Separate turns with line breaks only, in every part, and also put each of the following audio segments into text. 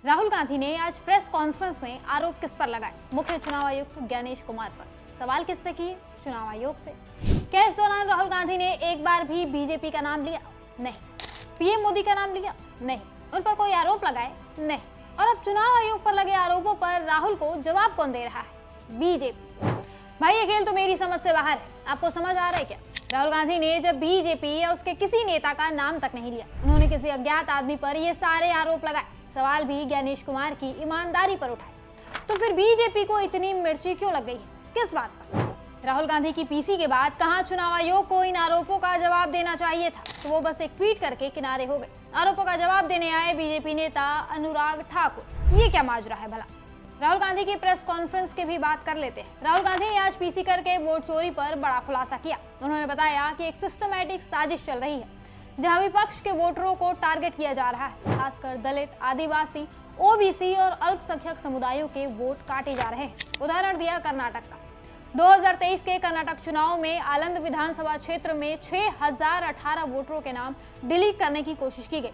राहुल गांधी ने आज press conference में आरोप किस पर लगाए? मुख्य चुनाव आयुक्त ज्ञानेश कुमार पर। सवाल किससे किए? चुनाव आयोग से। क्या इस दौरान राहुल गांधी ने एक बार भी बीजेपी का नाम लिया? नहीं। पीएम मोदी का नाम लिया? नहीं। उन पर कोई आरोप लगाए? नहीं। और अब चुनाव आयोग पर लगे आरोपों पर राहुल को जवाब कौन दे रहा है? बीजेपी। भाई ये खेल तो मेरी समझ से बाहर है, आपको समझ आ रहा है क्या? राहुल गांधी ने जब बीजेपी या उसके किसी नेता का नाम तक नहीं लिया, उन्होंने किसी अज्ञात आदमी पर ये सारे आरोप लगाए, सवाल भी ज्ञानेश कुमार की ईमानदारी पर उठाए। तो फिर बीजेपी को इतनी मिर्ची क्यों लग गई है? किस बात पर? राहुल गांधी की पीसी के बाद कहां चुनाव आयोग को इन आरोपों का जवाब देना चाहिए था, तो वो बस एक ट्वीट करके किनारे हो गए। आरोपों का जवाब देने आए बीजेपी नेता अनुराग ठाकुर। ये क्या माजरा है भला? राहुल गांधी की प्रेस कॉन्फ्रेंस की भी बात कर लेते हैं। राहुल गांधी ने आज पीसी करके वोट चोरी पर बड़ा खुलासा किया। उन्होंने बताया कि एक सिस्टमैटिक साजिश चल रही है, जहां विपक्ष के वोटरों को टारगेट किया जा रहा है। खासकर दलित, आदिवासी, ओबीसी और अल्पसंख्यक समुदायों के वोट काटे जा रहे हैं। उदाहरण दिया कर्नाटक का। 2023 के कर्नाटक चुनाव में आलंद विधानसभा क्षेत्र में 6018 वोटरों के नाम डिलीट करने की कोशिश की गई।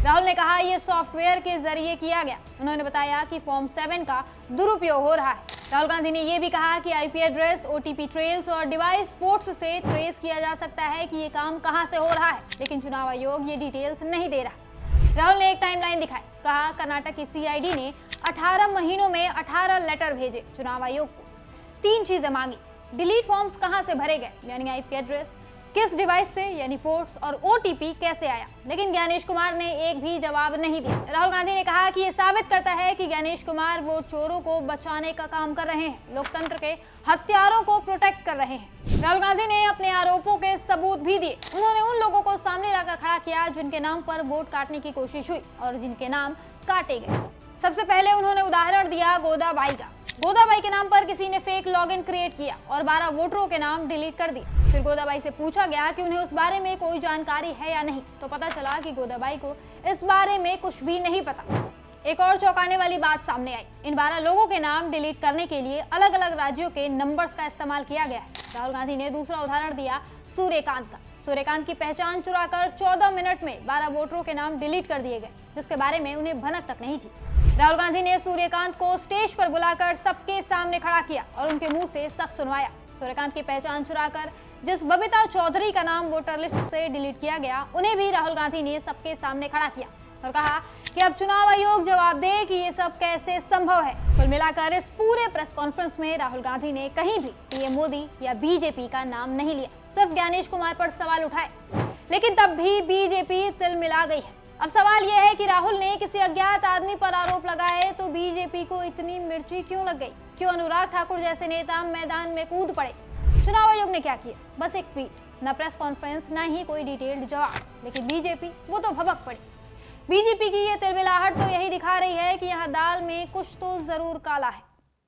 राहुल ने कहा यह सॉफ्टवेयर के जरिए किया गया। उन्होंने बताया कि फॉर्म 7 का दुरुपयोग हो रहा है। राहुल गांधी ने यह भी कहा कि आईपी एड्रेस, ओटीपी ट्रेल्स और डिवाइस पोर्ट्स से ट्रेस किया जा सकता है कि ये काम कहां से हो रहा है, लेकिन चुनाव आयोग ये डिटेल्स नहीं दे रहा। राहुल ने एक टाइमलाइन दिखाई। कहा कर्नाटक की सीआईडी ने 18 महीनों में 18 लेटर भेजे चुनाव आयोग को। 3 चीजें मांगी। डिलीट फॉर्म्स कहां से भरे गए, यानी आईपी एड्रेस, किस डिवाइस से, यानी पोर्ट्स, और ओटीपी कैसे आया। लेकिन ज्ञानेश कुमार ने एक भी जवाब नहीं दिया। राहुल गांधी ने कहा कि यह साबित करता है कि ज्ञानेश कुमार वोट चोरों को बचाने का काम कर रहे हैं, लोकतंत्र के हत्यारों को प्रोटेक्ट कर रहे हैं। राहुल गांधी ने अपने आरोपों के सबूत भी दिए। उन्होंने उन लोगों को सामने लाकर खड़ा किया जिनके नाम पर वोट काटने की कोशिश हुई और जिनके नाम काटे गए। सबसे पहले उन्होंने उदाहरण दिया गोदाबाई का। गोदाबाई के नाम पर किसी ने फेक लॉगिन क्रिएट किया और 12 वोटरों के नाम डिलीट कर दिए। फिर गोदाबाई से पूछा गया कि उन्हें उस बारे में कोई जानकारी है या नहीं, तो पता चला कि गोदाबाई को इस बारे में कुछ भी नहीं पता। एक और चौंकाने वाली बात सामने आई। इन 12 लोगों के नाम डिलीट करने के लिए अलग अलग राज्यों के नंबर्स का इस्तेमाल किया गया है। राहुल गांधी ने दूसरा उदाहरण दिया सूर्यकांत का। सूर्यकांत की पहचान चुराकर 14 मिनट में 12 वोटरों के नाम डिलीट कर दिए गए, जिसके बारे में उन्हें भनक तक नहीं थी। राहुल गांधी ने सूर्यकांत को स्टेज पर बुलाकर सबके सामने खड़ा किया और उनके मुंह से सच सुनवाया। सूर्यकांत की पहचान चुराकर जिस बबीता चौधरी का नाम वोटर लिस्ट से डिलीट किया गया, उन्हें भी राहुल गांधी ने सबके सामने खड़ा किया और कहा कि अब चुनाव आयोग जवाब दे कि ये सब कैसे संभव है। कुल मिलाकर इस पूरे प्रेस कॉन्फ्रेंस में राहुल गांधी ने कहीं भी पीएम मोदी या बीजेपी का नाम नहीं लिया, सिर्फ ज्ञानेश कुमार पर सवाल उठाए। लेकिन तब भी बीजेपी तिलमिला गई है। अब सवाल यह है कि राहुल ने किसी अज्ञात आदमी पर आरोप लगाए तो बीजेपी को इतनी मिर्ची क्यों लग गई? क्यों अनुराग ठाकुर जैसे नेता मैदान में कूद पड़े? चुनाव आयोग ने क्या किया? बस एक ट्वीट, न प्रेस कॉन्फ्रेंस, न ही कोई डिटेल्ड जवाब। लेकिन बीजेपी वो तो भभक पड़ी। बीजेपी की ये तिलमिलाहट तो यही दिखा रही है कि यहाँ दाल में कुछ तो जरूर काला है।